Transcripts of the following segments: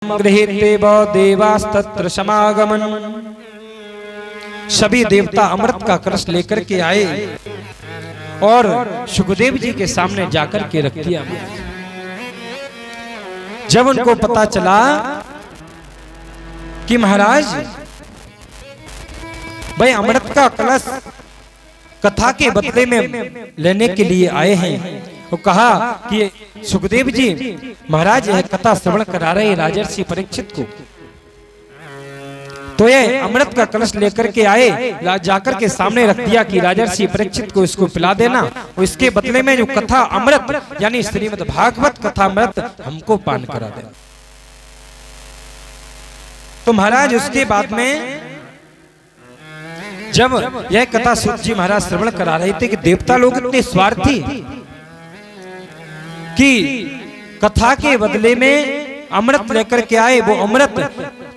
गृहीत्वेव देवास्तत्र समागमन। सभी देवता अमृत का कलश लेकर के आए और सुखदेव जी के सामने जाकर के रख दिया। जब उनको पता चला कि महाराज भाई अमृत का कलश कथा के बदले में लेने के लिए आए हैं, वो कहा कि सुखदेव जी महाराज यह कथा श्रवण करा रहे राजर्षि परीक्षित को, तो ये अमृत का कलश लेकर के आए, जाकर के सामने रख दिया कि राजर्षि परीक्षित को इसको पिला देना और इसके बदले में जो कथा अमृत यानी श्रीमद् भागवत कथा अमृत हमको पान करा देना। तो महाराज उसके बाद में जब यह कथा सूत जी महाराज श्रवण करा रहे थे कि देवता लोग इतने स्वार्थी कि कथा के बदले में अमृत लेकर के आए। वो अमृत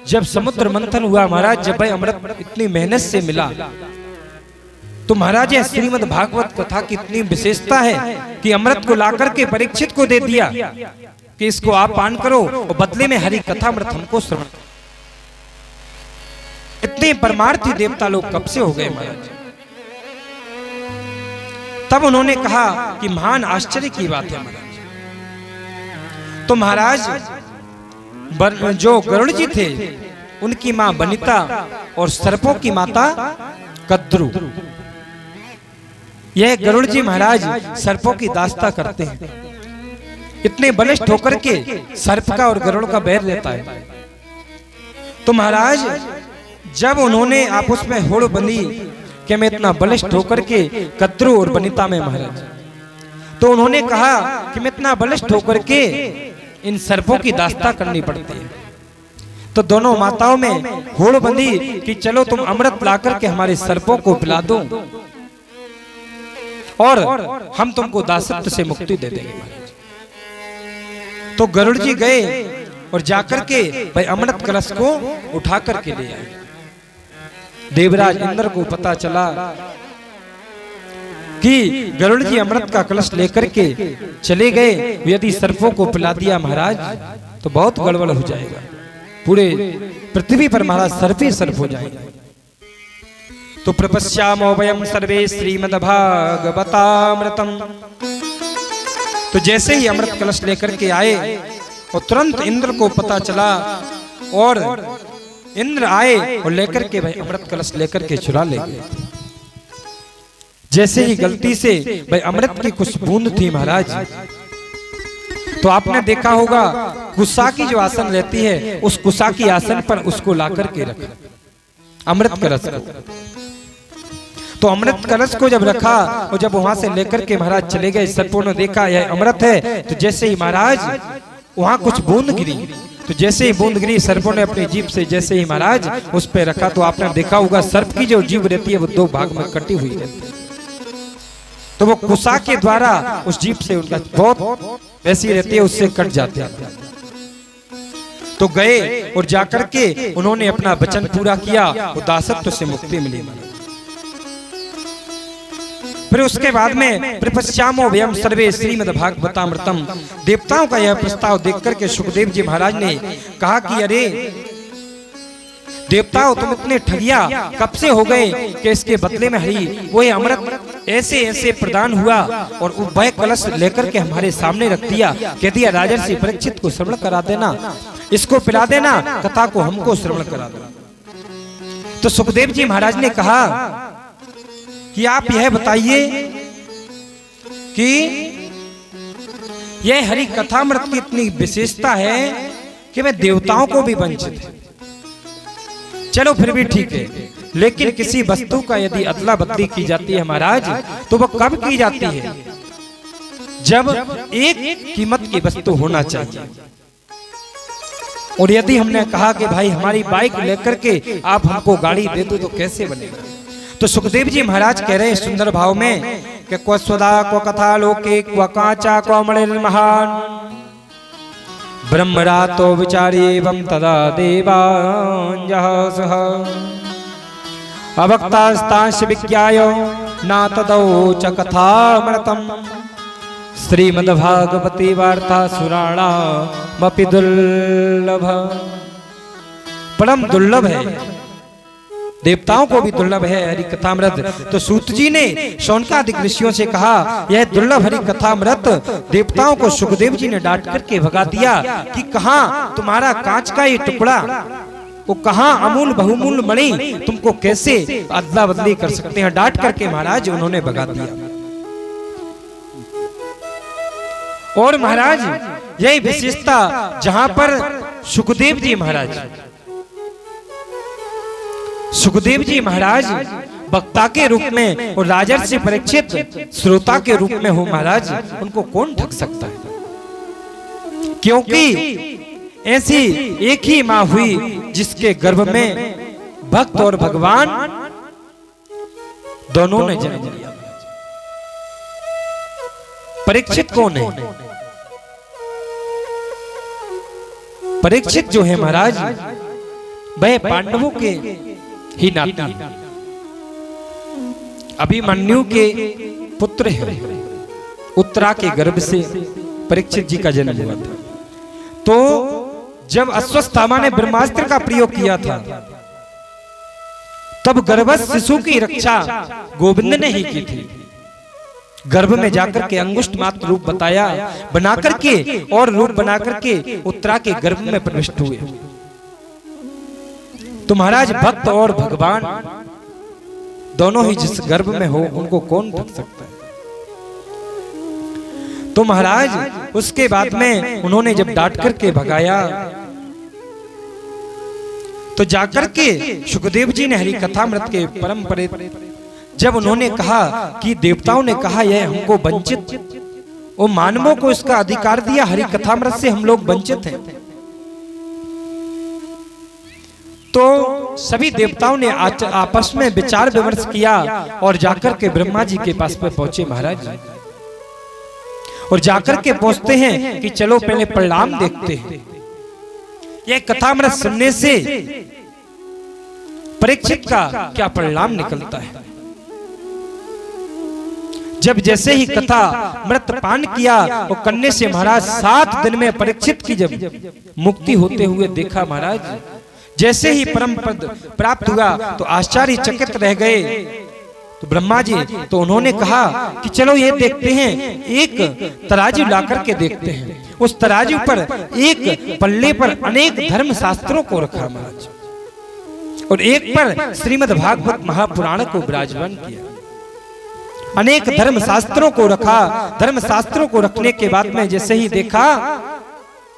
जब समुद्र मंथन हुआ महाराज, जब भाई अमृत इतनी मेहनत से मिला, तो महाराज यह श्रीमद् भागवत कथा की इतनी विशेषता है कि अमृत को लाकर के परीक्षित को दे दिया कि इसको आप पान करो और बदले में हरि कथा अमृत हमको श्रवण। इतने परमार्थी देवता लोग कब से हो गए महाराज। तब उन्होंने कहा कि महान आश्चर्य की बात है महाराज। तो महाराज जो गरुड़ जी थे उनकी मां बनिता और सर्पों की माता कद्रु, यह गरुड़ जी महाराज सर्पों की दास्ता करते हैं। इतने बलिष्ठ होकर के सर्प का और गरुड़ का बैर रहता है। तो महाराज जब उन्होंने आपस में होड़ बंधी कि मैं इतना बलिष्ठ होकर के कद्रु और बनिता में महाराज, तो उन्होंने कहा कि मैं इतना बलिष्ठ होकर के इन सर्पों की दास्ता करनी पड़ती है। तो दोनों माताओं में होड़ बंधी कि चलो तुम अमृत लाकर के हमारे सर्पों को पिला दो और हम तुमको दासत्व से मुक्ति दे देंगे महाराज। तो गरुड़ जी गए और जाकर के भाई अमृत कलश को उठा करके ले आए। देवराज इंद्र को पता चला कि गरुड़ जी अमृत का कलश लेकर के चले गए, यदि सर्पों को पिला दिया महाराज तो बहुत गड़बड़ हो जाएगा, पूरे पृथ्वी पर महाराज सर्प ही सर्प हो जाएगा। तो प्रपश्यामो वयम सर्वे श्रीमद् भागवतामृतम। तो जैसे ही अमृत कलश लेकर के आए और तुरंत इंद्र को पता चला और इंद्र आए और लेकर के भाई अमृत कलश लेकर के चुरा ले गए। जैसे ही गलती से भाई अमृत की कुछ बूंद थी महाराज, तो आपने देखा होगा कुसा की जो आसन रहती है उस कुसा की आसन पर उसको लाकर के रखा अमृत कलश को। तो अमृत कलश को जब रखा और जब वहां से लेकर के महाराज चले गए, सर्पों ने देखा यह अमृत है। तो जैसे ही महाराज वहां कुछ बूंद गिरी, तो जैसे ही बूंद गिरी सर्पों ने अपनी जीभ से जैसे ही महाराज उस पर रखा, तो आपने देखा होगा सर्प की जो जीभ रहती है वो दो भाग में कटी हुई रहती है। तो वो कुसा के द्वारा उस जीभ से उनका बहुत वैसी रहती है, उससे कट जाते हैं। तो गए और जाकर के उन्होंने अपना वचन पूरा किया, वो दासत्व से मुक्ति मिली। फिर उसके बाद में प्रपश्यामो वयम सर्वे श्रीमद् भागवतामृतम। देवताओं का यह प्रस्ताव देखकर के सुखदेव जी महाराज ने कहा कि अरे देवताओं तुम इतने ठगिया कब से हो गए कि इसके बदले में हरि वो अमृत ऐसे ऐसे प्रदान हुआ और वह कलश लेकर के हमारे सामने रख दिया, कह दिया राजर्षि परीक्षित को श्रवण करा देना, इसको पिला देना, कथा को हमको श्रवण करा देना। तो सुखदेव जी महाराज ने कहा कि आप यह बताइए कि यह हरि कथामृत की इतनी विशेषता है कि मैं देवताओं को भी वंचित है। चलो फिर भी ठीक है, लेकिन किसी वस्तु का यदि अदला बदली की जाती है महाराज, तो वह कब की जाती है? जब एक कीमत की वस्तु होना चाहिए। और यदि हमने कहा कि भाई हमारी बाइक लेकर के आप हमको गाड़ी दे दो तो कैसे बनेगा? तो सुखदेव जी महाराज कह रहे हैं सुंदर भाव में कि क्व स्वदा क्व कथा लोके क्व कांचा क्व मणिर् महान ब्रह्मरातो विचारी एवं तदा देवांजः सह अवक्तास्तांश विज्ञाय ना तदौ च कथामृतम् श्रीमद्भागवती वार्ता सुराणामपि दुर्लभ, परम दुर्लभ है, देवताओं को भी दुर्लभ है हरि कथामृत। तो सूत जी ने शौनकादिक ऋषियों से कहा यह दुर्लभ हरि कथामृत देवताओं को सुखदेव जी ने डांट करके भगा दिया कि कहां तुम्हारा कांच का ये टुकड़ा, वो कहां अमूल बहुमूल्य मणि, तुमको कैसे अदला बदली कर सकते हैं। डांट करके महाराज उन्होंने भगा दिया। और महाराज यही विशेषता जहां पर सुखदेव जी महाराज वक्ता के रूप में और राजर्षि परीक्षित श्रोता के रूप में हो महाराज, उनको कौन ठग सकता है। क्योंकि ऐसी एक ही मां हुई जिसके गर्भ में भक्त और भगवान दोनों ने जन्म लिया। परीक्षित कौन है? परीक्षित जो है महाराज वह पांडवों के ही नाती, अभिमन्यु के पुत्र है। उत्तरा के गर्भ से परीक्षित जी का जन्म हुआ था। तो जब अश्वत्थामा ने ब्रह्मास्त्र का प्रयोग किया था तब गर्भस्थ शिशु की रक्षा गोविंद ने ही की थी। गर्भ में जाकर के अंगुष्ठ मात्र रूप बताया बना करके और रूप बना करके उत्तरा के गर्भ में प्रविष्ट हुए। तो महाराज भक्त और भगवान दोनों ही जिस गर्भ में हो उनको कौन ढक सकता है। तो महाराज उसके बाद में उन्होंने जब डांट करके भगाया तो जाकर के सुखदेव जी ने हरि कथामृत के परम परे जब उन्होंने कहा कि देवताओं ने कहा यह हमको वंचित और मानवों को इसका अधिकार दिया, हरि कथामृत से हम लोग वंचित हैं। तो सभी देवताओं ने आपस में विचार विमर्श किया और जाकर के ब्रह्मा जी के पास में पहुंचे महाराज। और जाकर के पहुंचते हैं कि चलो पहले परिणाम देखते हैं। यह कथामृत सुनने से परीक्षित का क्या परिणाम निकलता है। जब जैसे ही कथा मृत पान किया और करने से महाराज 7 दिन में परीक्षित की जब मुक्ति होते हुए देखा महाराज, जैसे ही परम पद प्राप्त हुआ तो आश्चर्यचकित रह गए। तो ब्रह्मा जी तो उन्होंने कहा कि चलो ये देखते हैं, एक तराजू ला करके देखते हैं। उस तराजू पर एक पल्ले पर अनेक धर्म शास्त्रों को रखा महाराज और एक पर श्रीमद् भागवत महापुराण को विराजमान किया। अनेक धर्म शास्त्रों को रखा। धर्म शास्त्रों को रखने के बाद में जैसे ही देखा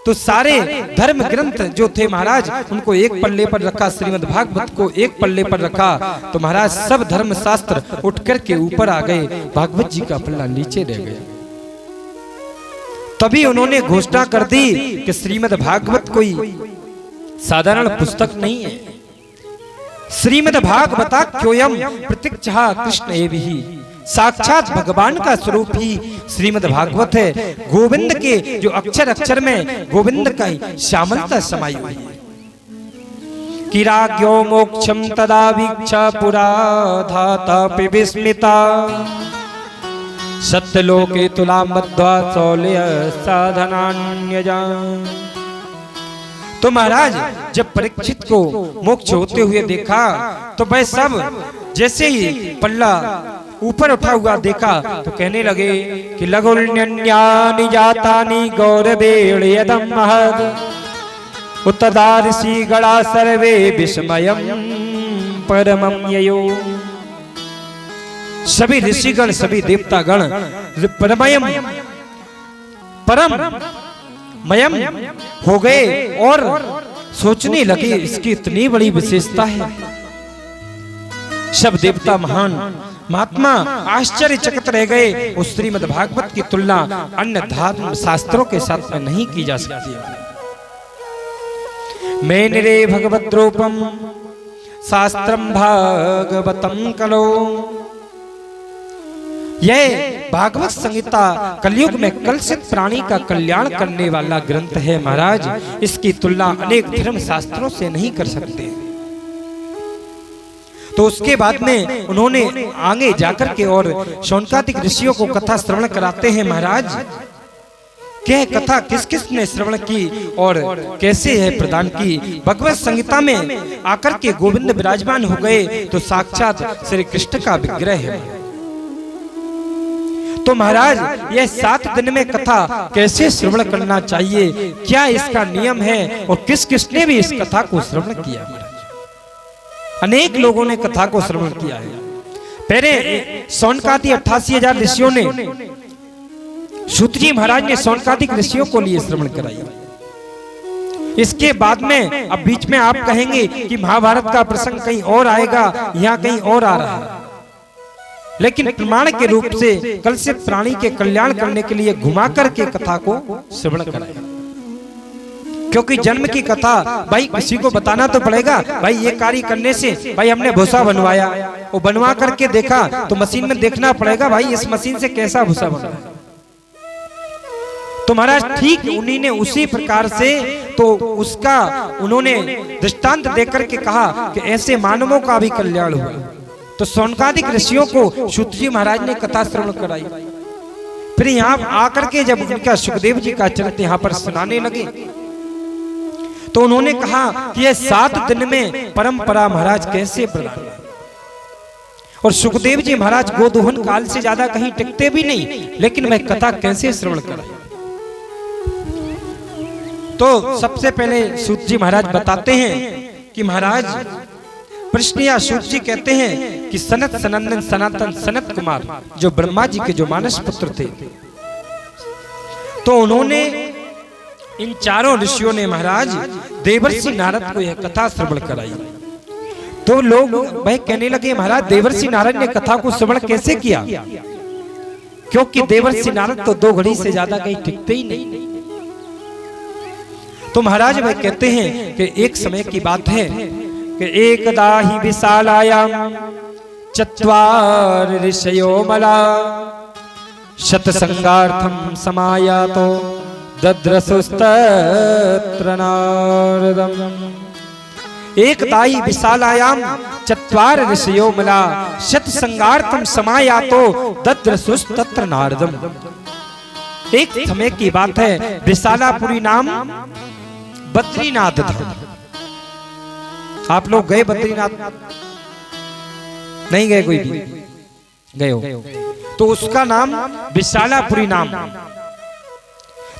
तो सारे धर्म ग्रंथ जो थे महाराज उनको एक पल्ले पर रखा, श्रीमद् भागवत को एक पल्ले पर रखा। तो महाराज सब धर्म शास्त्र उठ करके ऊपर आ गए, भागवत जी का पल्ला नीचे रह गया। तभी उन्होंने घोषणा कर दी कि श्रीमद् भागवत कोई साधारण पुस्तक नहीं है। श्रीमद् भागवता क्योयम प्रतीक्षा कृष्ण एवं, साक्षात भगवान का स्वरूप ही श्रीमद् भागवत है। गोविंद के जो अक्षर अक्षर में गोविंद का श्यामलता समाई हुई है। किराग्यो मोक्षम तदा वीक्षा पुरा धाता विस्मिता, सत्यलोके तुला मध्वा सौल्य साधनान्यजा। तो महाराज जब परीक्षित को मोक्ष होते हुए देखा तो वह सब जैसे ही पल्ला ऊपर उठा हुआ देखा तो कहने लगे कि लघुन्यानि जातानि गौरवेण महद उत्तदार्षि गणा सर्वे विस्मयं परमं ययो। सभी ऋषिगण सभी देवतागण परम मयम हो गए और सोचने लगे इसकी इतनी बड़ी विशेषता है। सब देवता महान महात्मा आश्चर्यचकित रह गए। उस श्रीमद् भागवत की तुलना अन्य धर्म शास्त्रों के साथ में नहीं की जा सकती है। मेनिरे भगवत रूपम शास्त्रम भागवतम कलो, यह भागवत संहिता कलयुग में कलुषित प्राणी का कल्याण करने वाला ग्रंथ है महाराज। इसकी तुलना अनेक धर्म शास्त्रों से नहीं कर सकते। तो उसके बाद में उन्होंने आगे जाकर के और शौनकादिक ऋषियों को कथा श्रवण कराते हैं। महाराज क्या कथा किस किस ने श्रवण की और कैसे है प्रदान की। भगवत संहिता में आकर के गोविंद विराजमान हो गए तो साक्षात श्री कृष्ण का विग्रह है। तो महाराज यह 7 दिन में कथा कैसे श्रवण करना चाहिए, क्या इसका नियम है और किस किसने भी इस कथा को श्रवण किया। महाराज अनेक लोगों ने कथा को श्रवण किया है। पहले शौनकादि 88,000 ऋषियों ने, सूत जी महाराज ने शौनकादिक ऋषियों को लिए श्रवण कराई। इसके बाद में अब बीच में आप कहेंगे कि महाभारत का प्रसंग कहीं और आएगा, यहाँ कहीं और आ रहा है, लेकिन प्रमाण के रूप से कल से प्राणी के कल्याण करने के लिए घुमा करके कथा को श्रवण कराया। क्योंकि जन्म की कथा भाई किसी को बताना तो पड़ेगा। भाई ये कार्य करने से भाई हमने भूसा बनवाया, वो बनवा करके देखा तो मशीन में देखना पड़ेगा भाई इस मशीन से कैसा भूसा बना। तो महाराज ठीक उन्हीं ने उसी प्रकार से तो उसका उन्होंने दृष्टांत देकर के कहा कि ऐसे मानवों का भी कल्याण हुआ। तो शौनकादिक ऋषियों को सूत जी महाराज ने कथा श्रवण कराई। फिर यहाँ आकर के जब उनका सुखदेव जी का चरित्र यहाँ पर सुनाने लगे तो उन्होंने कहा कि यह 7 दिन में परंपरा महाराज कैसे प्रदान। और सुखदेव जी महाराज गोदोहन काल से ज्यादा कहीं टिकते भी नहीं, लेकिन वह कथा कैसे श्रवण कराई। तो सबसे पहले सूत जी महाराज बताते हैं कि महाराज प्रश्न या सूत जी कहते हैं कि सनत सनंदन सनातन सनत कुमार जो ब्रह्मा जी के जो मानस पुत्र थे, तो उन्होंने इन चारों ऋषियों ने महाराज देवर्षि नारद को यह कथा श्रवण कराई। तो लोग वह कहने लगे महाराज देवर्षि नारद ने कथा को श्रवण कैसे किया, क्योंकि देवर्षि नारद तो 2 घड़ी से ज्यादा कहीं टिकते ही नहीं। तो महाराज वह कहते हैं कि एक समय की बात है कि एकदा ही विशालायाम चत्वार ऋषयो मला शतसंगार्थम समायातो दद्रसुस्तत्र नारदम। एकदा ही विशालायाम चत्वार ऋषयो मला शतसंगार्थम समायातो दद्रसुस्तत्र नारदम। एक समय की बात है, विशालापुरी नाम बद्रीनाथ था। आप लोग गए बद्रीनाथ? नहीं गए? कोई भी गए हो? तो उसका नाम विशालापुरी नाम।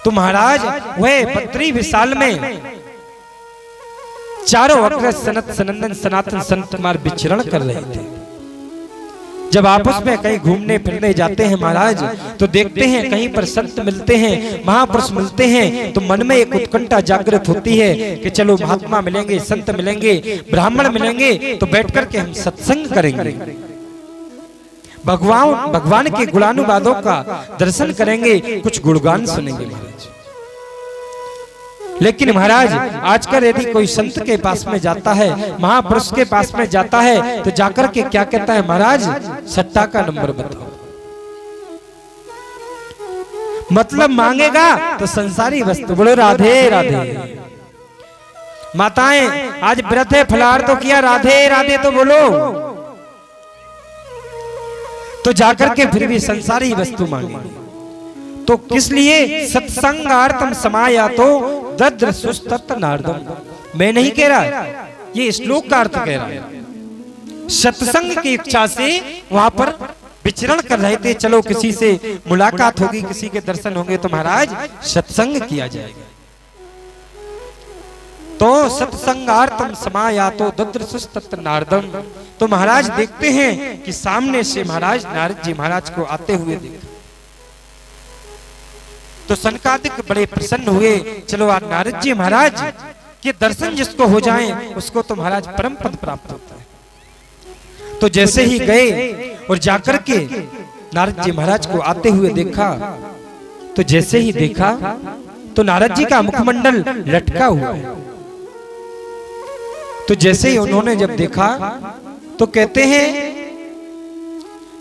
तो महाराज वह बद्री विशाल में चारों अग्रज सनत सनंदन सनातन संत कुमार विचरण कर रहे थे। जब आपस में कहीं घूमने फिरने जाते हैं महाराज तो देखते हैं कहीं पर संत मिलते हैं, महापुरुष मिलते हैं, तो मन में एक उत्कंठा जागृत होती है कि चलो महात्मा मिलेंगे, संत मिलेंगे, ब्राह्मण मिलेंगे, तो बैठ करके हम सत्संग करेंगे, भगवान के गुणानुवादों का दर्शन करेंगे, कुछ गुणगान सुनेंगे महाराज। लेकिन महाराज आजकल यदि कोई संत के पास में जाता है, महापुरुष के पास में जाता है, तो जाकर के क्या कहता है महाराज, सट्टा का नंबर बताओ। मतलब मांगेगा तो संसारी वस्तु। बोलो राधे राधे। माताएं आज व्रत है, फलाहार तो किया, राधे राधे तो बोलो। तो जाकर के फिर भी संसारी वस्तु मांगे। तो किस लिए? सत्संगार्थम समाया तो दद्रसुस्तत्र नारदम। मैं नहीं कह रहा, ये श्लोक का अर्थ कह रहा है। सत्संग की इच्छा से वहां पर विचरण कर रहे थे, चलो किसी से मुलाकात होगी, किसी के दर्शन होंगे तो महाराज सत्संग किया जाएगा। तो सत्संगार्थम समाया तो दद्रसुस्तत्र नारदम। तो महाराज देखते हैं कि सामने से महाराज नारद जी महाराज को आते हुए देखते, तो सनकादिक बड़े प्रसन्न हुए। चलो आज नारद जी महाराज के दर्शन जिसको हो जाएं उसको तो महाराज परम पद प्राप्त होता है। तो जैसे ही गए और जाकर के नारद जी महाराज को आते हुए देखा, तो जैसे ही देखा तो नारद जी का मुखमंडल लटका हुआ है। तो जैसे ही उन्होंने जब देखा तो कहते हैं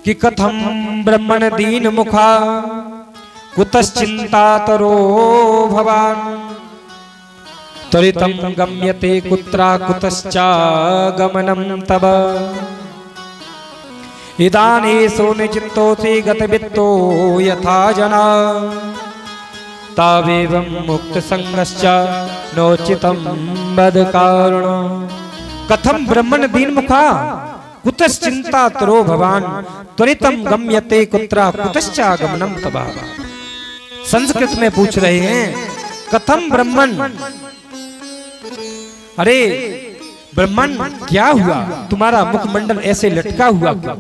कि कथम ब्रह्मण दीन मुखा कुतश्चिंतातरो भवान त्वरितं गम्यते कुत्रा कुतश्चागमनं तव। इदानीसो निचित्तोऽसि गतवित्तो यथा जना तावेवं मुक्तसंगश्च नोचितं वदकारणम्। कथं ब्रह्मण दीनमुखा कुतश्चिन्तातरो भवान् त्वरितं गम्यते कुत्र कुतश्चागमनं तवा। संस्कृत में पूछ रहे हैं कथम ब्रह्मन, अरे ब्रह्मन क्या हुआ, तुम्हारा मुखमंडल ऐसे लटका हुआ क्यों?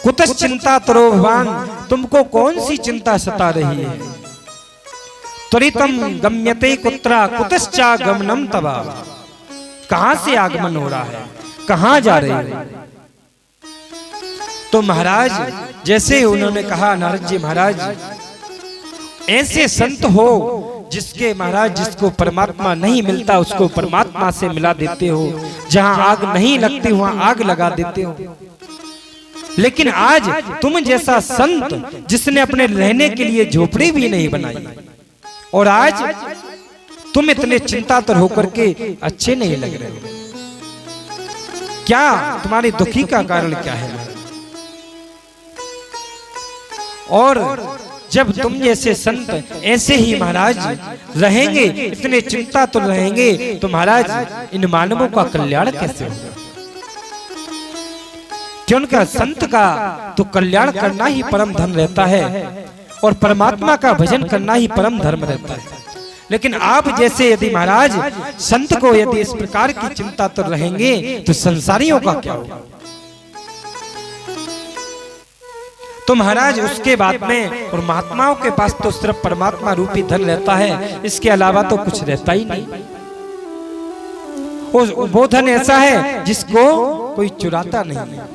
कुतश्चिन्तातरो भवान, तुमको कौन सी चिंता सता रही है? त्वरितं गम्यते कुत्र कुतश्चागमनं तवा, कहां से आगमन हो रहा है, कहां जा रहे हो? तो महाराज जैसे उन्होंने कहा, नारद जी महाराज ऐसे संत हो जिसके महाराज जिसको परमात्मा नहीं मिलता उसको परमात्मा से मिला देते हो, जहां आग नहीं लगती वहां आग लगा देते हो। लेकिन आज तुम जैसा संत जिसने अपने रहने के लिए झोपड़ी भी नहीं बनाई, और आज तुम इतने चिंतातुर होकर के अच्छे नहीं लग रहे हो, क्या तुम्हारी दुखी का कारण क्या है? और जब तुम जैसे संत ऐसे ही महाराज रहेंगे, इतने चिंतातुर रहेंगे, तो महाराज इन मानवों का कल्याण कैसे होगा? क्योंकि संत का तो कल्याण करना ही परम धर्म रहता है, और परमात्मा का भजन करना ही परम धर्म रहता है। लेकिन आप जैसे यदि महाराज संत को यदि इस प्रकार की चिंतातुर रहेंगे तो संसारियों का क्या होगा? तो महाराज उसके बाद में, और महात्माओं के पास तो सिर्फ परमात्मा रूपी धन रहता है, इसके अलावा तो कुछ रहता ही नहीं। वो धन ऐसा है जिसको कोई चुराता नहीं है।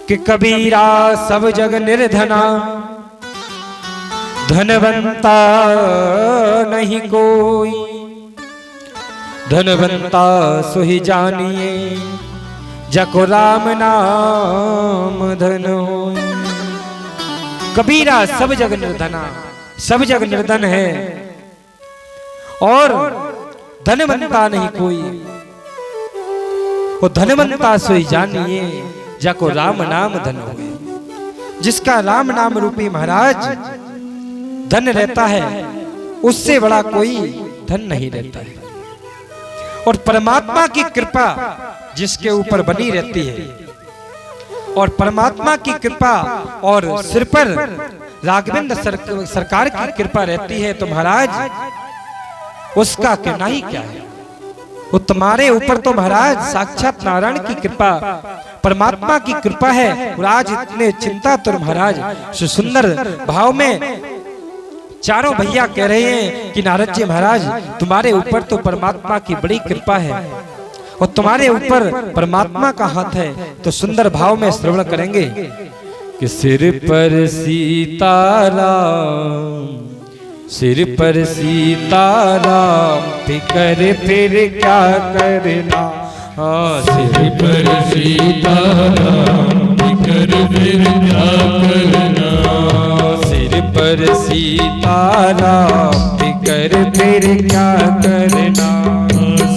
कि कबीरा सब जग निर्धना, धनवंता नहीं कोई, धनवंता सोहि जानिए जको राम नाम धन होय। कबीरा सब जग निर्धना, सब जग निर्धन है, और धनवंता नहीं कोई, वो धनवंता सोई जानिए जाको राम नाम धन होय। जिसका राम नाम रूपी महाराज धन रहता है, उससे बड़ा कोई धन नहीं रहता है। और परमात्मा की कृपा जिसके ऊपर बनी रहती है, और परमात्मा की कृपा और सिर पर राघवेंद्र सरकार की कृपा रहती है, तो महाराज उसका कहना ही क्या है? वो तुम्हारे ऊपर तो महाराज साक्षात नारायण की कृपा, परमात्मा की कृपा है। और आज इतने चिंतातुर महाराज सुंदर भाव में चारों भैया कह रहे हैं कि नारद जी महाराज तुम्हारे ऊपर तो परमात्मा की बड़ी कृपा है, और तुम्हारे ऊपर परमात्मा का हाथ है। तो सुंदर भाव में श्रवण करेंगे कि सिर पर सीताराम, सिर पर सीताराम, फिकर फिर क्या करना। सिर पर सीताराम, फिकर फिर क्या करना। सिर पर सीताराम, फिकर फिर क्या करना।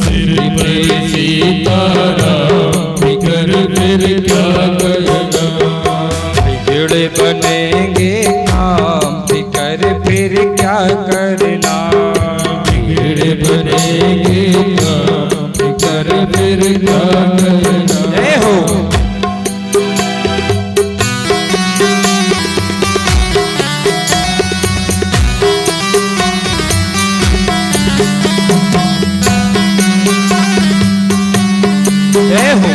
सिर पर सीताराम, फिकर फिर क्या करना। बिगड़े बनेंगे काम, फिकर फिर क्या करना। बिगड़े बनेंगे काम, फिकर फिर क्या करना। जय हो। जय हो।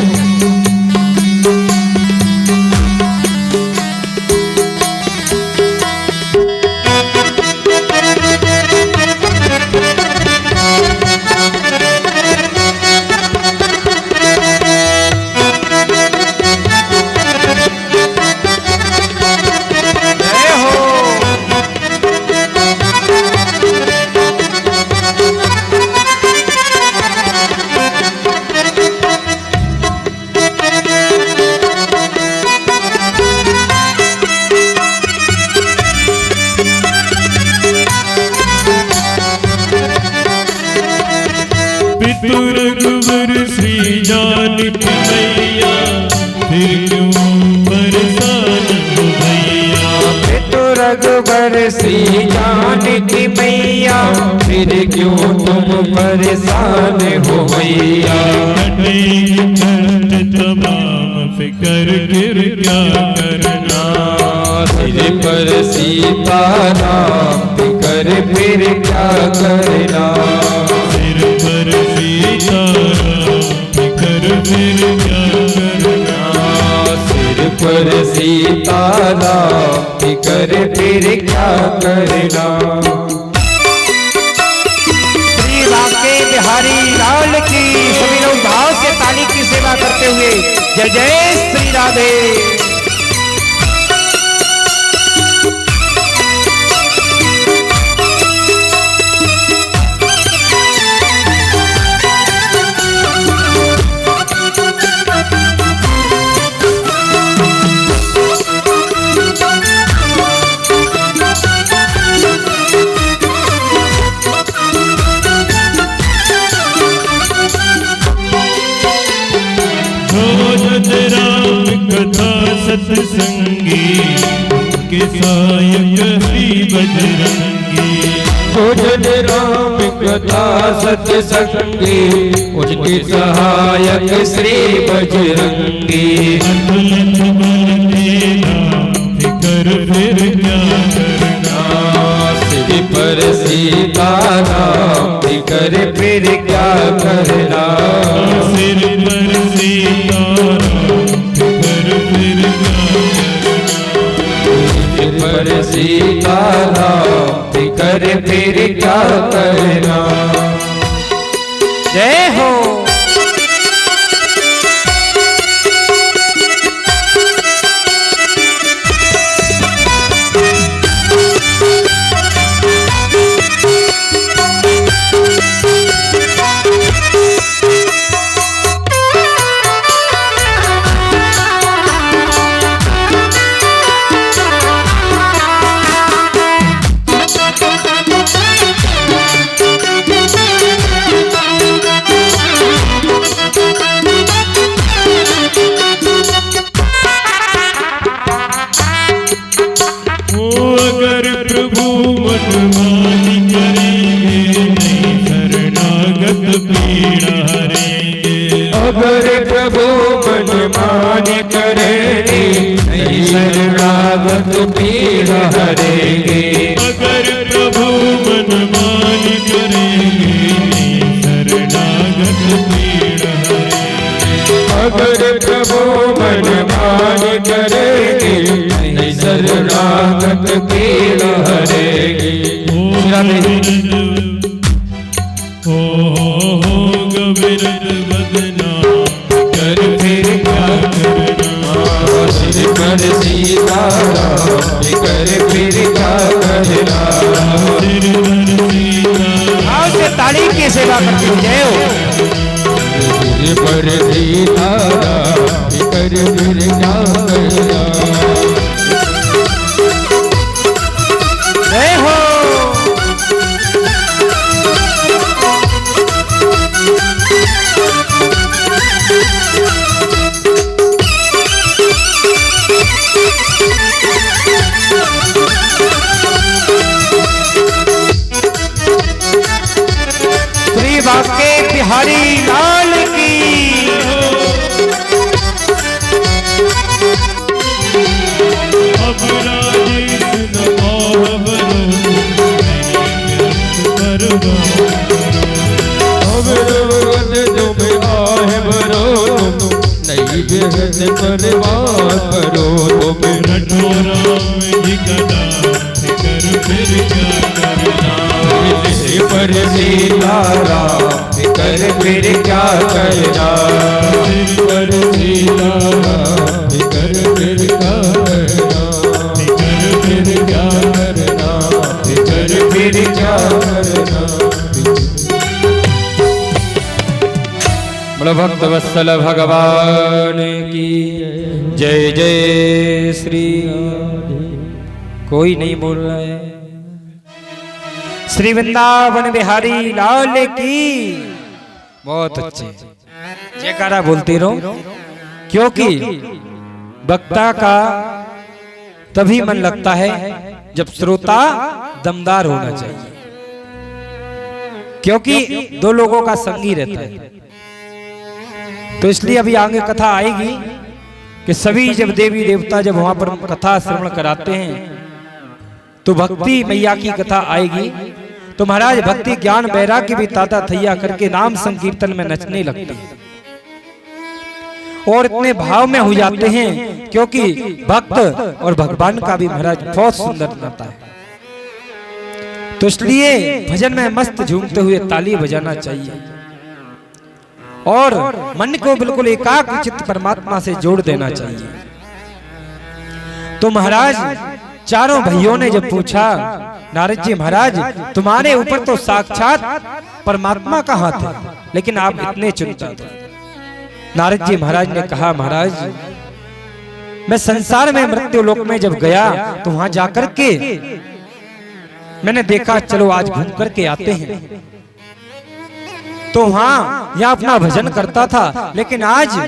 फिर क्यों परेशान हो भैया। तो रघुबर श्री जानकी मैया फिर क्यों तुम परेशान हो मैया। कटेगी कष्ट तमाम फिकर फिर क्या करना। सिर पर सीताराम फिकर फिर क्या करना। सिर पर सीताराम फिकर फिर क्या करना। सिर पर सीताराम फिकर फिर क्या करना। श्री बांके बिहारी लाल की सभी लोग भाव से ताली की सेवा करते हुए जय जय श्री राधे। राम कथा सत्संगी के सायक श्री बजरंगी। भोजन राम कथा सत्संगी उनके सहायक श्री बजरंगी। अतुलित बल तेरा फिकर फिर क्या करना। सिर पर सीताराम फिकर फिर क्या करना। सिर पर सीताराम फिकर फिर क्या करना। सिर पर सीताराम फिकर फिर क्या करना। जय हो। अगर प्रभु मनमान करेंगे नहीं शरणागत पीड़ हरेंगे। अगर प्रभु मनमान करेंगे नहीं शरणागत पीड़ हरेंगे। अगर प्रभु मनमान करेंगे नहीं शरणागत पीड़ हरेंगे। गोविंद बदनाम कर फिर क्या करना। सिर पर सीताराम फिकर फिर क्या करना। सिर पर सीताराम से ताली की सेवा करते हो जय हो। सिर पर सीताराम फिकर फिर क्या करना। जय हो। श्री बांके बिहारी लाल की। अब राजेश नवाह बरो नहीं बेहद परवाह करो तुम। रटो राम जी का नाम फिकर फिर क्या करना। सिर पर सीताराम फिकर फिर क्या करना। सिर पर सीताराम फिकर फिर क्या करना। फिकर फिर क्या करना फिकर फिर क्या करना। बड़ भक्त वत्सल भगवान की जय जय श्री। कोई नहीं बोल रहा है। श्री वृंदावन बिहारी लाल की। बहुत अच्छे जयकारा बोलते रहो। क्योंकि वक्ता का तभी मन लगता है जब श्रोता दमदार होना चाहिए, क्योंकि दो लोगों का संगी रहता है। तो इसलिए अभी आगे कथा आएगी कि सभी जब देवी देवता जब वहां पर कथा श्रवण कराते हैं तो भक्ति मैया की कथा आएगी, तो महाराज भक्ति ज्ञान वैराग्य भी ताता थैया करके नाम संकीर्तन में नचने लगते हैं और इतने भाव में हो जाते हैं, क्योंकि भक्त और भगवान का भी महाराज बहुत सुंदर नाता है। तो इसलिए भजन में मस्त झूमते हुए ताली बजाना चाहिए और मन को बिल्कुल एकाग्र चित्त परमात्मा से जोड़ देना चाहिए। तो महाराज चारों भाइयों ने जब पूछा, नारद जी महाराज तुम्हारे ऊपर तो साक्षात परमात्मा का हाथ है, लेकिन आप इतने चिंतित। नारद जी महाराज ने कहा, महाराज मैं संसार में मृत्यु लोक में जब गया तो वहां जाकर के मैंने देखा चलो आज घूम करके आते हैं। तो वहां यह अपना भजन करता था, लेकिन आज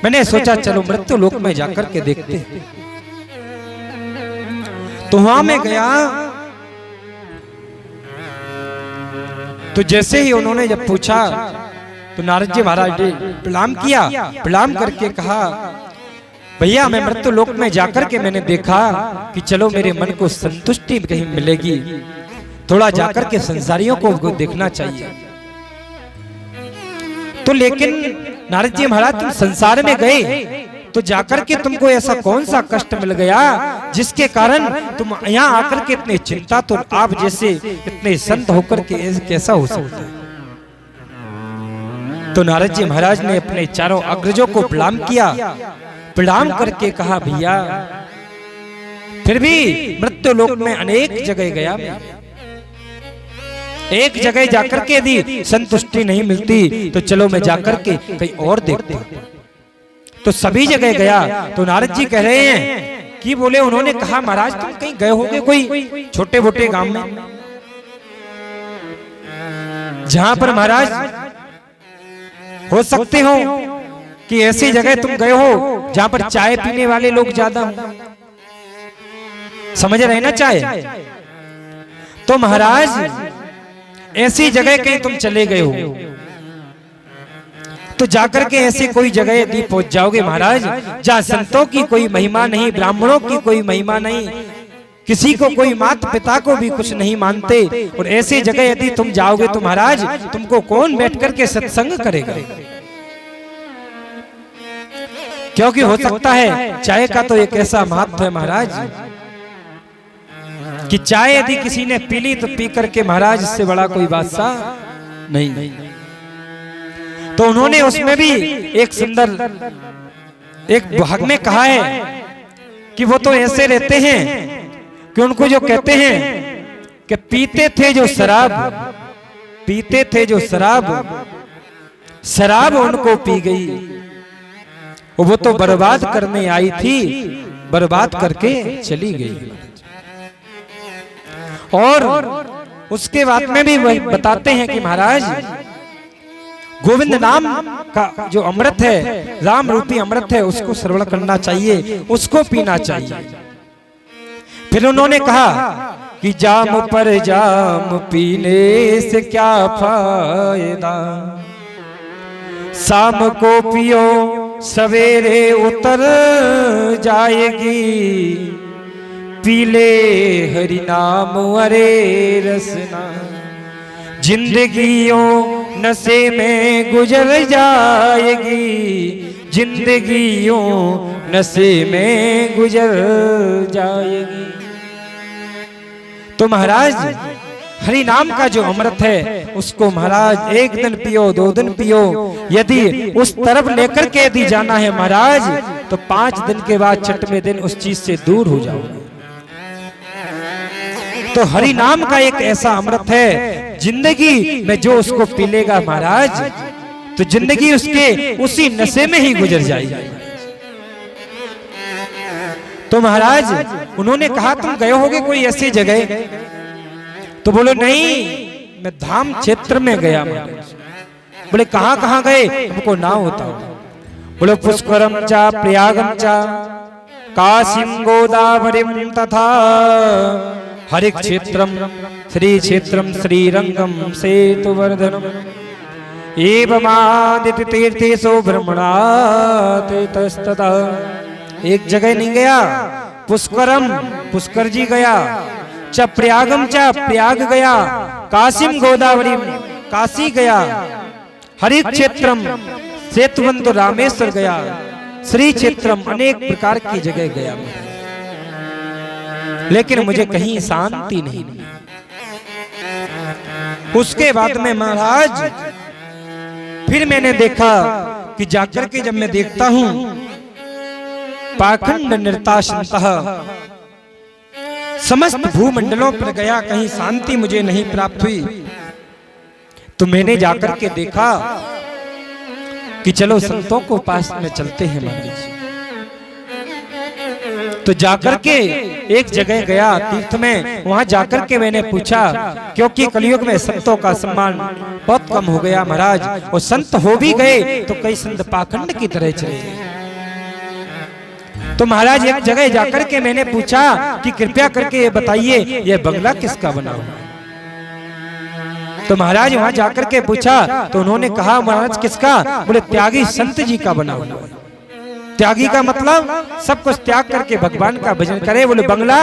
मैंने सोचा चलो मृत्यु लोक में जाकर के देखते हैं। तो वहां मैं गया तो जैसे ही उन्होंने जब पूछा तो नारद जी महाराज ने प्रणाम किया, प्रणाम करके कहा भैया मैं मृत्यु लोक में जाकर के मैंने देखा कि चलो मेरे मन को संतुष्टि कहीं मिलेगी, थोड़ा जाकर के संसारियों को देखना चाहिए। तो लेकिन नारद जी महाराज तुम संसार में गए तो जाकर के तुमको ऐसा कौन सा कष्ट मिल गया जिसके कारण तुम यहाँ आकर के इतने चिंता, तो आप जैसे इतने संत होकर के कैसा हो सकता है। तो नारद जी महाराज ने अपने चारों अग्रजों को प्रणाम किया, प्रणाम करके कहा भैया फिर भी मृत्यु लोक में अनेक जगह गया, एक जगह जाकर के यदि संतुष्टि नहीं मिलती तो चलो मैं जाकर के कहीं और देखते हैं। तो सभी जगह गया। तो नारद जी कह रहे हैं कि बोले उन्होंने कहा महाराज तुम कहीं गए होगे कोई छोटे मोटे गांव में, जहां पर महाराज हो सकते हो कि ऐसी जगह तुम गए हो जहां पर चाय पीने वाले लोग ज्यादा हो, समझ रहे ना चाय। तो महाराज ऐसी जगह कहीं तुम चले गए हो तो जाकर के ऐसी कोई जगह यदि पहुंच जाओगे महाराज जहां संतों की कोई महिमा नहीं, ब्राह्मणों की कोई महिमा नहीं, किसी को कोई माता पिता को भी कुछ नहीं मानते, और ऐसी जगह यदि तुम जाओगे तो महाराज तुमको कौन बैठ करके सत्संग करेगा। क्योंकि हो सकता है चाय का तो एक ऐसा महत्व है महाराज कि चाय यदि किसी ने पी ली तो पी करके महाराज इससे बड़ा कोई बादशाह नहीं। तो उन्होंने उसमें भी एक सुंदर एक भाग में कहा है कि वो तो ऐसे रहते हैं कि उनको जो कहते हैं कि पीते थे जो शराब, पीते थे जो शराब, शराब उनको पी गई, वो तो बर्बाद करने आई थी, बर्बाद करके चली गई। और उसके बाद में भी वही बताते हैं कि महाराज गोविंद नाम का जो अमृत है, राम रूपी अमृत है, उसको श्रवण करना चाहिए, उसको पीना चाहिए। फिर उन्होंने कहा कि जाम पर जाम पीने से क्या फायदा, शाम को पियो सवेरे उतर जाएगी, पीले हरि नाम अरे रसना, जिंदगियों नशे में गुजर जाएगी, जिंदगियों नशे में गुजर जाएगी। तो महाराज हरि नाम का जो अमृत है उसको महाराज एक दिन पियो, 2 दिन पियो, यदि उस तरफ लेकर के यदि जाना है महाराज तो 5 दिन के बाद 6वें दिन उस चीज से दूर हो जाओगे। तो हरि नाम का एक ऐसा अमृत है, जिंदगी में जो उसको पी लेगा महाराज तो जिंदगी उसके उसी नशे में ही गुजर जाएगी। तो महाराज उन्होंने कहा तुम गए होगे कोई ऐसी जगह, तो बोलो नहीं मैं धाम क्षेत्र में गया महाराज। बोले कहां कहां गए, हमको नाम होता। बोलो पुष्करम चा प्रयागम चा काशीम गोदावरीम तथा हरि क्षेत्रम श्री क्षेत्रम श्रीरंगम सेतुवर्धनम एवमादित्य तीर्थेषु भ्रमणात् तस्ततः। एक जगह नहीं गया, पुष्करम पुष्कर जी गया, च प्रयागम च प्रयाग गया, काशीम गोदावरी काशी गया, हरि क्षेत्रम सेतुबंधु रामेश्वर गया, श्री क्षेत्रम अनेक प्रकार की जगह गया, लेकिन मुझे कहीं शांति नहीं मिली। उसके बाद में महाराज फिर मैंने देखा कि जाकर के जब मैं देखता हूं पाखंड निर्ताशंतः समस्त भूमंडलों पर गया, कहीं शांति मुझे नहीं प्राप्त हुई। तो मैंने जाकर के देखा कि चलो संतों को पास में चलते हैं महाराज। तो जाकर के एक जगह गया तीर्थ में, वहां जाकर के मैंने पूछा, क्योंकि कलयुग में संतों का सम्मान बहुत कम हो गया महाराज, और संत हो भी गए तो कई संत पाखंड की तरह चले गए। तो महाराज एक जगह जाकर के मैंने पूछा कि कृपया करके ये बताइए ये बंगला किसका बना हुआ? तो महाराज वहां जाकर के पूछा तो उन्होंने कहा महाराज किसका? बोले त्यागी संत जी का बना हुआ। त्यागी का मतलब सब कुछ त्याग करके भगवान का भजन करे। बोले बंगला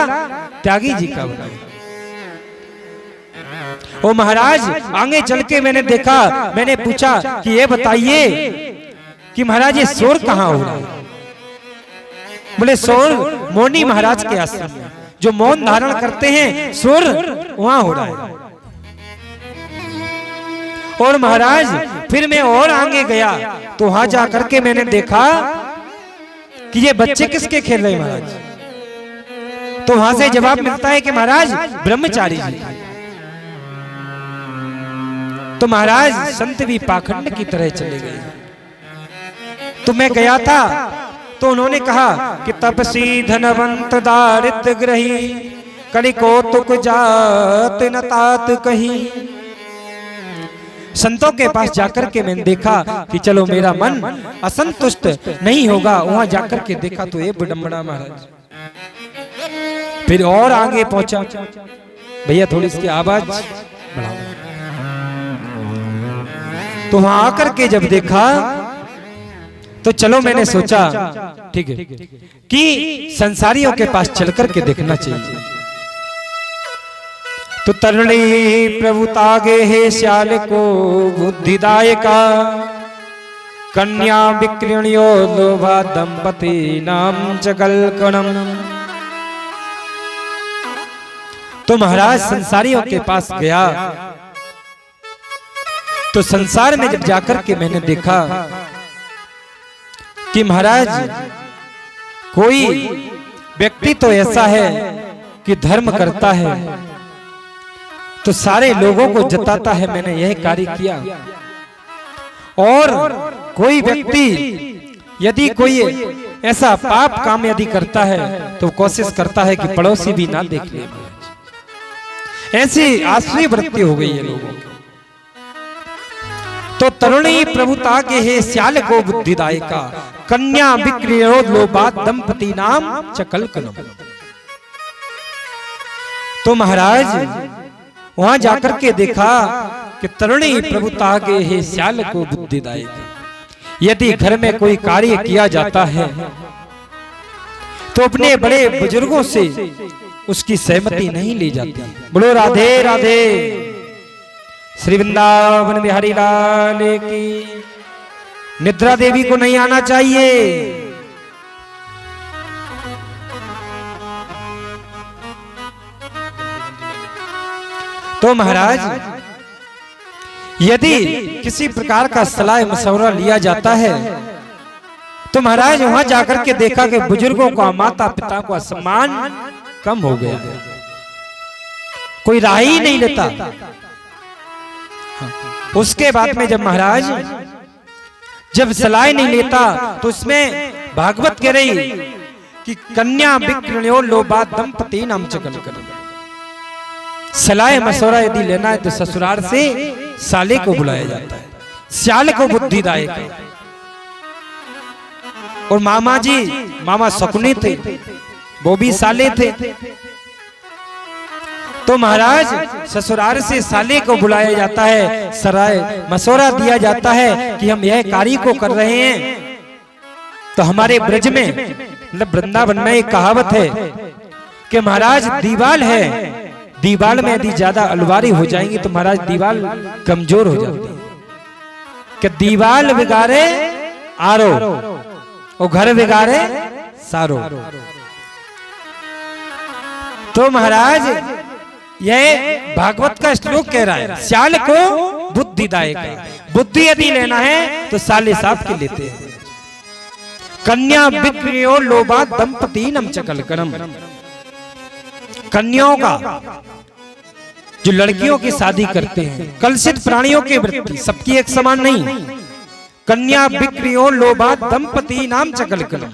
त्यागी जी का बना हुआ। ओ महाराज आगे चल के मैंने देखा, मैंने पूछा कि ये बताइए कि महाराज ये शोर कहाँ हो रहा है? बोले शोर मौनी महाराज के आश्रम में, जो मौन धारण करते हैं शोर वहां हो रहा है। और महाराज फिर मैं और आगे गया तो वहां जाकर के मैंने देखा कि ये बच्चे किसके खेल रहे हैं महाराज। तो वहां से जवाब मिलता है कि महाराज ब्रह्मचारी जी। तो महाराज संत भी पाखंड की तरह चले गए। तो मैं गया था तो उन्होंने कहा कि तपसी धनवंत दारिद्र ग्रही कलिको तुक जात न तात कहीं। संतों के पास जाकर के मैंने देखा कि चलो मेरा मन असंतुष्ट नहीं होगा। वहां जाकर के देखा तो ये विडंबना महाराज। फिर और आगे पहुंचा, भैया थोड़ी इसकी आवाज बढ़ाओ। तो वहां आकर के जब देखा तो चलो मैंने सोचा ठीक है कि संसारियों के पास चलकर के देखना चाहिए। तो तरणी प्रभु तागे हे श्याल को बुद्धिदायका कन्या विक्रणियो लोभा दंपति नाम जगलकणम। तो महाराज संसारियों के पास गया तो संसार में जब जाकर के मैंने देखा कि महाराज कोई व्यक्ति तो ऐसा है कि धर्म करता है तो सारे लोगों को जताता है मैंने यह कार्य किया, और कोई व्यक्ति यदि कोई ऐसा पाप काम यदि करता है तो कोशिश करता है कि पड़ोसी भी ना देख ले। ऐसी आश्रय वृत्ति हो गई है लोगों की। तो तरुणी प्रभुता के हे श्याल को बुद्धिदायका कन्या विक्रियो लोभा दंपति नाम चकलकलम। तो महाराज वहां जाकर के देखा कि तरुणी प्रभुता के हे श्याल को बुद्धिदायका, यदि घर में कोई कार्य किया जाता है तो अपने बड़े बुजुर्गों से उसकी सहमति नहीं ली जाती। बोलो राधे राधे। श्री वृंदावन बिहारी लाल की। निद्रा देवी को नहीं आना चाहिए। तो महाराज यदि किसी प्रकार का सलाह मशवरा लिया जाता है तो महाराज वहां जाकर के देखा कि बुजुर्गों का माता पिता का सम्मान कम हो गया, कोई राह ही नहीं लेता। उसके बाद में जब महाराज जब सलाह नहीं लेता तो उसमें भागवत कह रही कि कन्या विक्रणियो लोभा दंपति नाम चकलकलम। सलाह मशवरा यदि लेना है तो ससुराल से साले को बुलाया जाता है, श्याल को बुद्धिदायक। और मामा जी, मामा शकुनी थे, वो भी साले थे। तो महाराज ससुराल से साले को बुलाया जाता है, सराय मशवरा दिया जाता है कि हम यह कार्य को कर रहे हैं। तो हमारे ब्रज में मतलब वृंदावन में एक कहावत है कि महाराज दीवाल है, दीवाल में यदि ज्यादा अलवारी हो जाएंगी तो महाराज दीवाल कमजोर हो जाती है। कि दीवाल बिगाड़े आरो और घर बिगाड़े सारो। तो महाराज यह भागवत का श्लोक कह रहा है, साल को बुद्धिदायक, बुद्धि यदि लेना है तो साले साहब के लेते हैं। कन्या विक्रियो लोभा दंपति नम चकल करम। कन्याओं का जो लड़कियों की शादी करते हैं, कलुषित प्राणियों की वृत्ति सबकी एक समान नहीं। कन्या विक्रियो लोभा दंपति नाम चकल करम।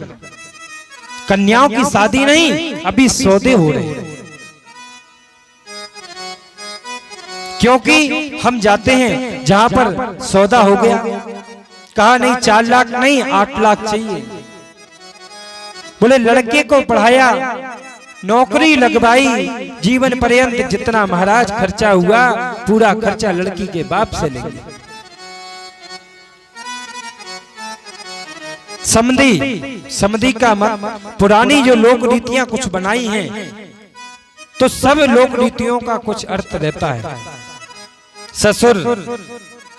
कन्याओं की शादी नहीं, अभी सौदे हो रहे हैं। क्योंकि हम जाते हैं जहां पर सौदा हो गया, कहा नहीं 4 लाख नहीं 8 लाख चाहिए। बोले लड़के को पढ़ाया, नौकरी लगवाई, जीवन पर्यंत जितना महाराज खर्चा हुआ पूरा खर्चा लड़की के बाप से लेंगे। समधी का मत, पुरानी जो लोक रीतियां कुछ बनाई हैं तो सब लोक रीतियों का कुछ अर्थ रहता है। ससुर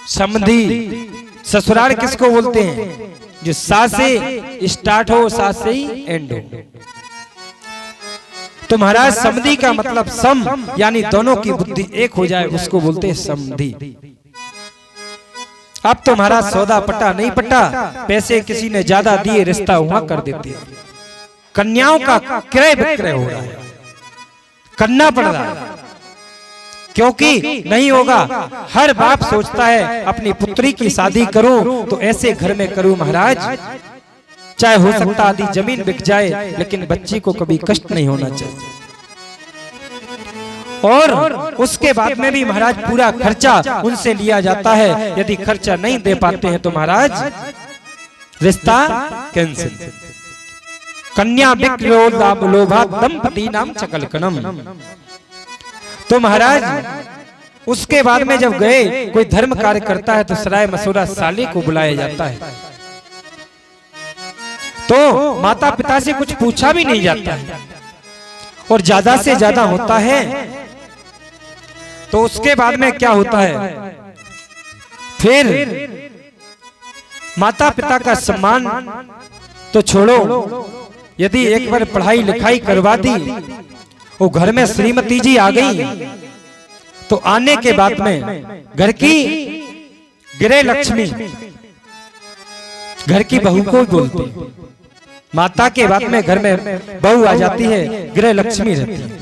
समधी, ससुराल किसको बोलते हैं? जो सास से स्टार्ट हो सास से ही एंड हो। तो महाराज समधी का मतलब सम यानी दोनों की बुद्धि एक हो जाए उसको बोलते हैं समधी। अब तो महाराज सौदा पटा नहीं पटा, पैसे किसी ने ज्यादा दिए रिश्ता वहां कर देते हैं। कन्याओं का क्रय विक्रय हो रहा है, करना पड़ रहा है। क्योंकि नहीं होगा, हर बाप सोचता है अपनी पुत्री की शादी करूं तो ऐसे घर में करूं महाराज, चाहे हो सकता आदि जमीन बिक जाए लेकिन बच्ची को कभी कष्ट नहीं होना चाहिए। और उसके बाद में भी महाराज पूरा खर्चा उनसे लिया जाता है। यदि खर्चा नहीं दे पाते हैं तो महाराज रिश्ता कैंसिल। कन्या विक्रो लोभा दंपति नाम चकल कनम। तो महाराज उसके बाद में जब गए कोई धर्म कार्य करता है तो सराय मसूरा साले को बुलाया जाता है। तो माता पिता से कुछ पूछा भी नहीं जाता है और ज्यादा से ज्यादा होता है। तो उसके बाद में क्या होता है, फिर माता पिता का सम्मान तो छोड़ो, यदि एक बार पढ़ाई लिखाई करवा दी, वो घर में श्रीमती जी आ गई तो आने के बाद में घर की गृह लक्ष्मी, घर की बहू को बोलते हैं। माता के बाद में घर में बहू आ जाती है, गृह लक्ष्मी रहती है,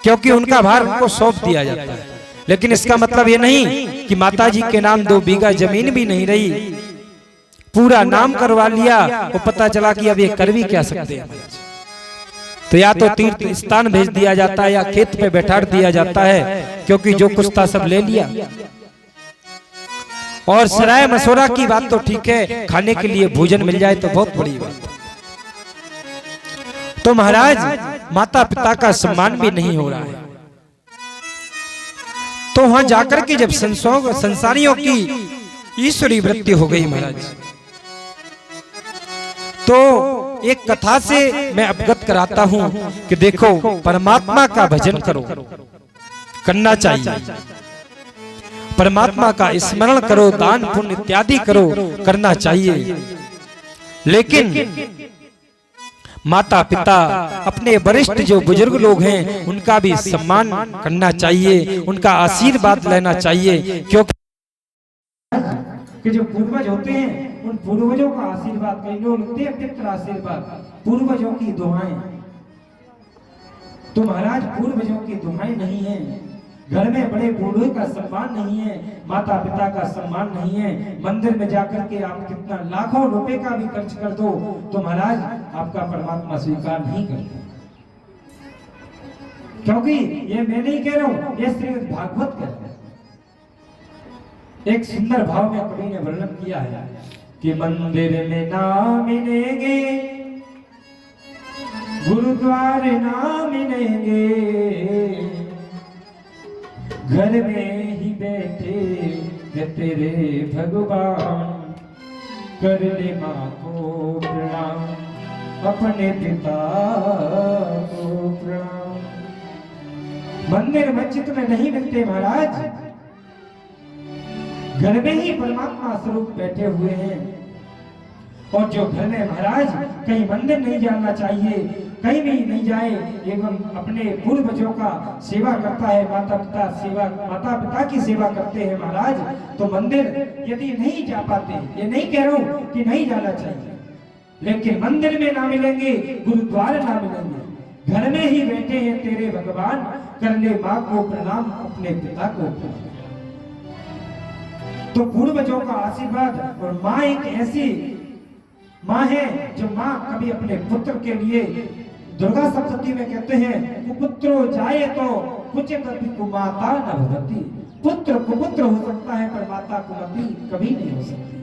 क्योंकि उनका भार उनको सौंप दिया जाता है। लेकिन इसका मतलब ये नहीं कि माता जी के नाम 2 बीघा जमीन भी नहीं रही, पूरा नाम करवा लिया और पता चला कि अब ये कर भी क्या सकते हैं। तो या तो तीर्थ स्थान भेज दिया जाता है या खेत पे बैठा दिया जाता है, क्योंकि जो कुछ था सब ले लिया। और सराय मशवरा की बात तो ठीक है, खाने के लिए भोजन मिल जाए तो बहुत बड़ी बात है। तो महाराज माता पिता का सम्मान भी नहीं हो रहा है। तो वहां जाकर के जब संसारियों की ईश्वरी वृत्ति हो गई महाराज, तो एक कथा से मैं अवगत कराता हूं कि देखो परमात्मा का भजन करो, करना चाहिए। परमात्मा का स्मरण करो, दान पुण्य इत्यादि करो, करना चाहिए। लेकिन माता पिता अपने वरिष्ठ जो बुजुर्ग लोग हैं उनका भी सम्मान करना चाहिए, उनका आशीर्वाद लेना चाहिए। क्योंकि जो पूर्वज होते हैं उन पूर्वजों का आशीर्वाद, कई लोग पितृ आशीर्वाद, पूर्वजों की दुआएं। तो महाराज पूर्वजों की दुआएं नहीं है, घर में बड़े बूढ़ों का सम्मान नहीं है, माता पिता का सम्मान नहीं है। मंदिर में जाकर के आप कितना लाखों रुपए का भी खर्च कर दो तो महाराज आपका परमात्मा स्वीकार नहीं करता। क्योंकि ये मैं नहीं कह रहा हूं, ये श्रीमद् भागवत कहता है। एक सुंदर भाव में कवि ने वर्णन किया है कि मंदिर में ना मिलेंगे, गुरुद्वारे ना मिलेंगे, घर में ही बैठे ये तेरे भगवान, कर ले माँ को प्रणाम, अपने पिता को प्रणाम। मंदिर मस्जिद में नहीं मिलते महाराज, घर में ही परमात्मा स्वरूप बैठे हुए हैं। और जो घर में महाराज कहीं मंदिर नहीं जाना चाहिए, कहीं भी नहीं जाए, एवं अपने पूर्वजों का सेवा करता है, माता पिता की सेवा करते हैं महाराज, तो मंदिर यदि नहीं जा पाते, ये नहीं कह रहा हूं कि नहीं जाना चाहिए, लेकिन मंदिर में ना मिलेंगे, गुरुद्वारे ना मिलेंगे, घर में ही बैठे हैं तेरे भगवान, कर ले माँ को प्रणाम, अपने पिता को प्रणाम। तो पूर्वजों का आशीर्वाद, और माँ एक ऐसी माँ है जो माँ कभी अपने पुत्र के लिए, दुर्गा सप्तशती में कहते हैं, कुपुत्रो जाए तो कुचित कुमाता न भवति, पुत्र कुपुत्र हो सकता है पर माता कुमति कभी नहीं हो सकती।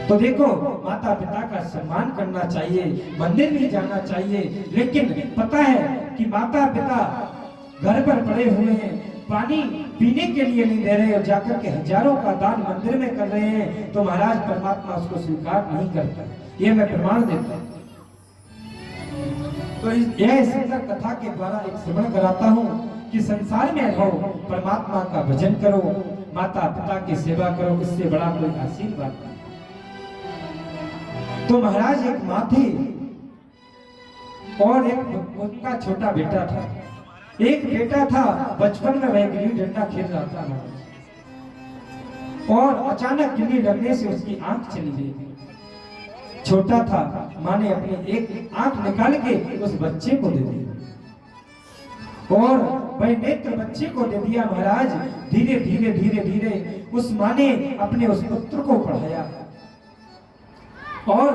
तो देखो, माता पिता का सम्मान करना चाहिए, मंदिर भी जाना चाहिए, लेकिन पता है कि माता पिता घर पर पड़े हुए हैं, पानी पीने के लिए नहीं दे रहे और जाकर के हजारों का दान मंदिर में कर रहे हैं, तो महाराज परमात्मा उसको स्वीकार नहीं करता। ये मैं प्रमाण देता हूं। तो यह सुंदर कथा के द्वारा एक श्रवण कराता हूं कि संसार में रहो, परमात्मा का भजन करो, माता पिता की सेवा करो, इससे बड़ा कोई आशीर्वाद नहीं। तो महाराज एक माँ थी और एक उनका छोटा बेटा था। एक बेटा था, बचपन में वह गिल्ली डंडा खेल रहा था और अचानक गिल्ली लगने से उसकी आंख चली गई। छोटा था, माँ ने अपनी एक आंख निकाल के उस बच्चे को दे दी और वह नेत्र बच्चे को दे दिया। महाराज धीरे धीरे धीरे धीरे उस माँ ने अपने उस पुत्र को पढ़ाया और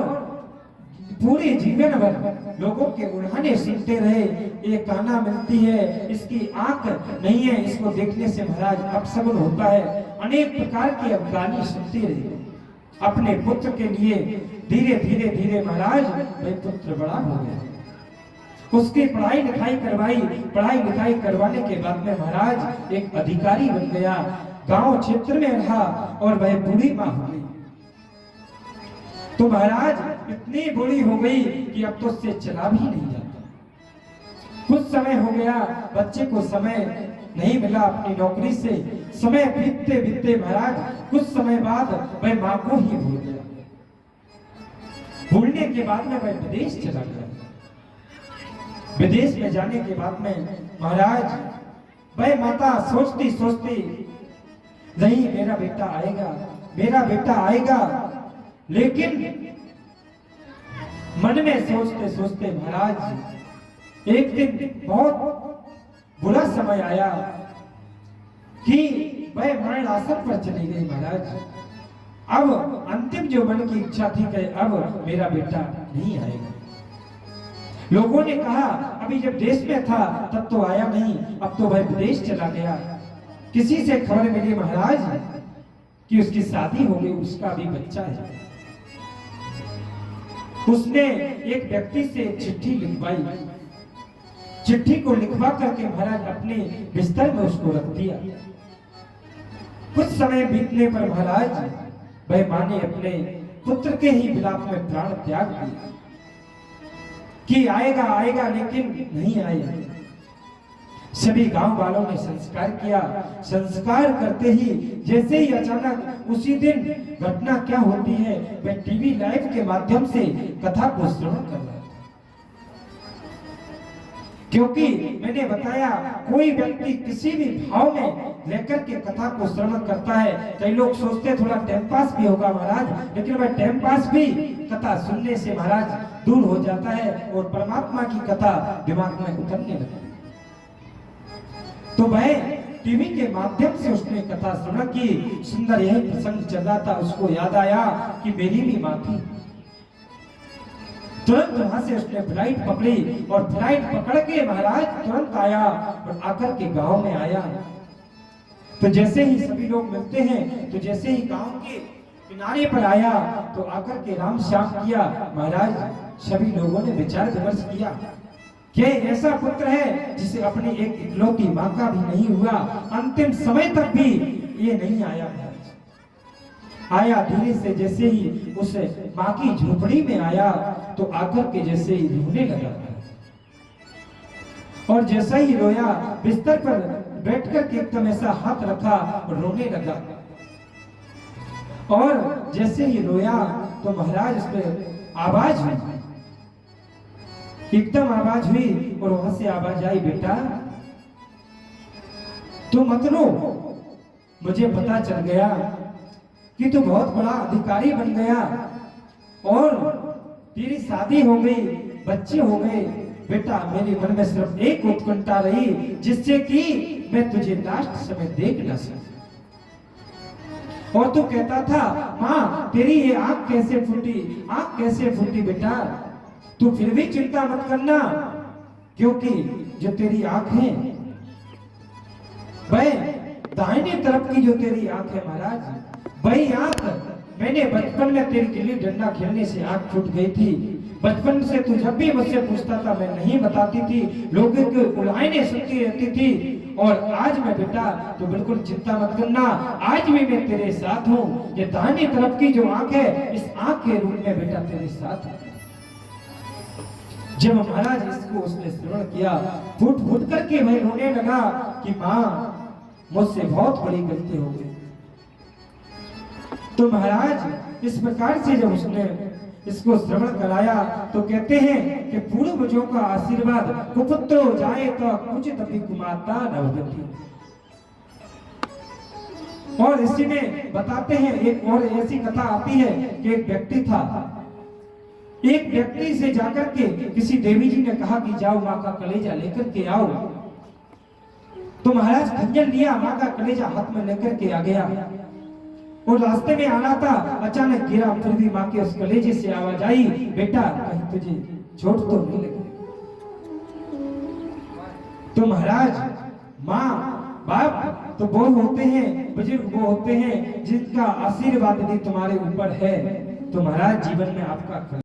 पूरे जीवन भर लोगों के उड़ाने सुनते रहे, ये काना मिलती है, इसकी आंख नहीं है, इसको देखने से महाराज अपशगुन होता है, अनेक प्रकार की अवगाली सुनती रही अपने पुत्र के लिए। धीरे धीरे धीरे महाराज वह पुत्र बड़ा हो गया, उसकी पढ़ाई लिखाई करवाई, पढ़ाई लिखाई करवाने के बाद में महाराज एक अधिकारी बन गया, गांव क्षेत्र में रहा और वह बूढ़ी माँ हो गई। तो महाराज इतनी बूढ़ी हो गई कि अब तो उससे चला भी नहीं जाता। कुछ समय हो गया, बच्चे को समय नहीं मिला अपनी नौकरी से, समय बीतते बीतते महाराज कुछ समय बाद वह माँ को ही भूल गया। भूलने के बाद में वह विदेश चला गया। विदेश में जाने के बाद में महाराज वह माता सोचती सोचती, नहीं मेरा बेटा आएगा, मेरा बेटा आएगा, लेकिन मन में सोचते सोचते महाराज एक दिन बहुत बुरा समय आया कि वह मरण आसन पर चली गई। महाराज अब अंतिम जो मन की इच्छा थी कि अब मेरा बेटा नहीं आएगा। लोगों ने कहा अभी जब देश में था तब तो आया नहीं, अब तो वह विदेश चला गया। किसी से खबर मिली महाराज कि उसकी शादी हो गई, उसका भी बच्चा है। उसने एक व्यक्ति से चिट्ठी लिखवाई, चिट्ठी को लिखवा करके महाराज अपने बिस्तर में उसको रख दिया। कुछ समय बीतने पर महाराज वह माँ ने अपने पुत्र के ही विलाप में प्राण त्याग दिया कि आएगा आएगा, लेकिन नहीं आया। सभी गांव वालों ने संस्कार किया। संस्कार करते ही जैसे ही अचानक उसी दिन घटना क्या होती है, वह टीवी लाइव के माध्यम से कथा को श्रवण कर रहा था। क्योंकि मैंने बताया कोई व्यक्ति किसी भी भाव में लेकर के कथा को श्रवण करता है। कई लोग सोचते थोड़ा टाइम पास भी होगा महाराज, लेकिन वह टाइम पास भी कथा सुनने से महाराज दूर हो जाता है और परमात्मा की कथा दिमाग में उतरने लगती है। तो वह टीवी के माध्यम से उसने कथा श्रवण की। सुंदर यही प्रसंग चल रहा था, उसको याद आया कि मेरी भी माँ थी। तुरंत वहां से उसने फ्लाइट पकड़ी और फ्लाइट पकड़ के महाराज तुरंत आया और आकर के गांव में आया। तो जैसे ही सभी लोग मिलते हैं, तो जैसे ही गांव के किनारे पर आया तो आकर के राम श्याम किया। महाराज सभी लोगों ने विचार विमर्श किया कि ऐसा पुत्र है जिसे अपनी एक इकलौती माँ का भी नहीं हुआ, अंतिम समय तक भी ये नहीं आया। आया धीरे से, जैसे ही उस माँ की झोपड़ी में आया तो आकर के जैसे ही रोने लगा, और जैसा ही रोया बिस्तर पर बैठ कर के एकदम ऐसा हाथ रखा और रोने लगा। और जैसे ही रोया तो महाराज उस पर आवाज हुई, एकदम आवाज हुई, और वहां से आवाज आई, बेटा तू मत रो, मुझे पता चल गया कि तू बहुत बड़ा अधिकारी बन गया और तेरी शादी हो गई, बच्चे हो गए। बेटा मेरे मन में सिर्फ एक उत्कंठा रही, जिससे कि मैं तुझे लास्ट समय देख न सकूं। और तू कहता था माँ तेरी ये आंख कैसे फूटी, आंख कैसे फूटी। बेटा तू फिर भी चिंता मत करना, क्योंकि जो तेरी आंख है वह दाहिने तरफ की जो तेरी आंख है महाराज, वही आंख मैंने बचपन में तेरी गिल्ली डंडा खेलने से आंख फूट गई थी। बचपन से तू जब भी मुझसे पूछता था मैं नहीं बताती थी, लोगों की उड़ाने सुनती रहती थी। और आज मैं बेटा तो बिल्कुल चिंता मत करना, आज भी मैं तेरे साथ हूँ। ये दाहिनी तरफ की जो आंख है, इस आंख के रूप में बेटा तेरे साथ हूँ। जब महाराज इसको उसने श्रवण किया, फूट फूट करके वह रोने लगा कि माँ मुझसे बहुत बड़ी गलती हो गई। तो महाराज इस प्रकार से जब उसने इसको श्रवण कराया तो कहते हैं कि पूर्वजों का आशीर्वाद कुपुत्र जाए तो कुछ तभी कुमाता नवगति। और इसी में बताते हैं, एक और ऐसी कथा आती है कि एक व्यक्ति था, एक व्यक्ति से जाकर के किसी देवी जी ने कहा कि जाओ माँ का कलेजा लेकर के आओ। तो महाराज खंजर लिया, माँ का कलेजा हाथ में लेकर के आ गया और रास्ते में आना था, अचानक गिरा, फिर भी माँ के उस कलेजे से आवाज आई, बेटा कहीं तुझे चोट तो नहीं लगी। तो महाराज माँ बाप तो वो होते हैं, बुजुर्ग वो होते हैं जिनका आशीर्वाद यदि तुम्हारे ऊपर है तो महाराज जीवन में आपका